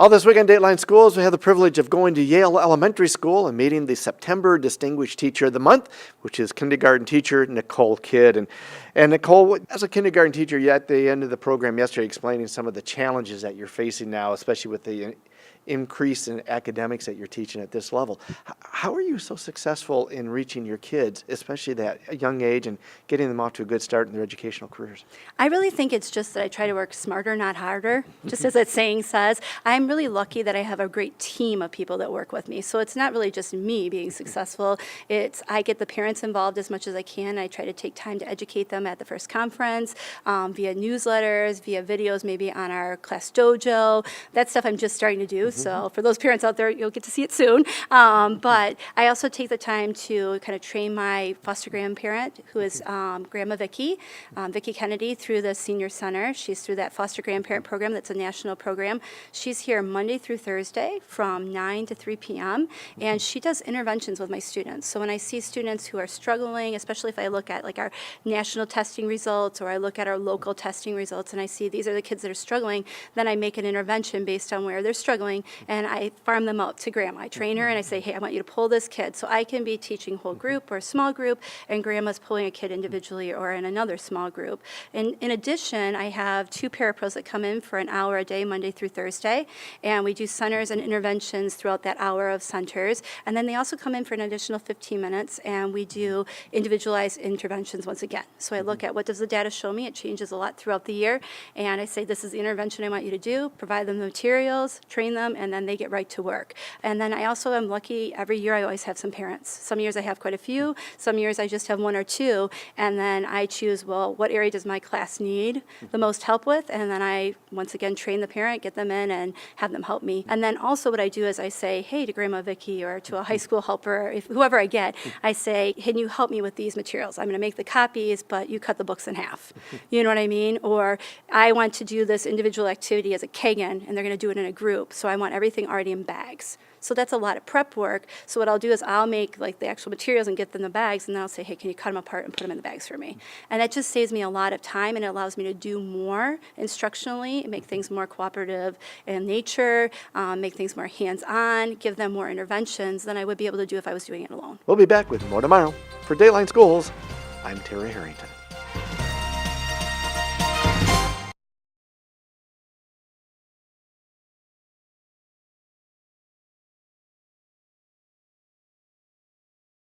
All this week on Dateline Schools, we have the privilege of going to Yale Elementary School and meeting the September Distinguished Teacher of the Month, which is kindergarten teacher Nichole Kidd. And Nichole, as a kindergarten teacher, you're at the end of the program yesterday explaining some of the challenges that you're facing now, especially with the increase in academics that you're teaching at this level. How are you so successful in reaching your kids, especially at a young age, and getting them off to a good start in their educational careers? I really think it's just that I try to work smarter, not harder, just as that saying says. I'm really lucky that I have a great team of people that work with me. So it's not really just me being successful. I get the parents involved as much as I can. I try to take time to educate them at the first conference, via newsletters, via videos, maybe on our class dojo. That stuff I'm just starting to do. So for those parents out there, you'll get to see it soon. But I also take the time to kind of train my foster grandparent, who is Grandma Vicki Kennedy, through the Senior Center. She's through that foster grandparent program. That's a national program. She's here Monday through Thursday from 9 to 3 p.m. And she does interventions with my students. So when I see students who are struggling, especially if I look at like our national testing results or I look at our local testing results and I see these are the kids that are struggling, then I make an intervention based on where they're struggling, and I farm them out to Grandma. I train her and I say, hey, I want you to pull this kid. So I can be teaching whole group or a small group, and Grandma's pulling a kid individually or in another small group. And in addition, I have 2 parapros that come in for an hour a day, Monday through Thursday, and we do centers and interventions throughout that hour of centers. And then they also come in for an additional 15 minutes, and we do individualized interventions once again. So I look at what does the data show me. It changes a lot throughout the year, and I say, this is the intervention I want you to do, provide them the materials, train them, and then they get right to work. And then I also am lucky, every year I always have some parents. Some years I have quite a few, some years I just have 1 or 2, and then I choose, well, what area does my class need the most help with? And then I, once again, train the parent, get them in, and have them help me. And then also what I do is I say, hey, to Grandma Vicki or to a high school helper, whoever I get, I say, can you help me with these materials? I'm going to make the copies, but you cut the books in half. You know what I mean? Or I want to do this individual activity as a Kagan, and they're going to do it in a group, so I want everything already in bags. So that's a lot of prep work. So what I'll do is I'll make like the actual materials and get them the bags, and then I'll say, hey, can you cut them apart and put them in the bags for me? And that just saves me a lot of time, and it allows me to do more instructionally, make things more cooperative in nature, make things more hands-on, give them more interventions than I would be able to do if I was doing it alone. We'll be back with more tomorrow. For Dateline Schools, I'm Terry Harrington.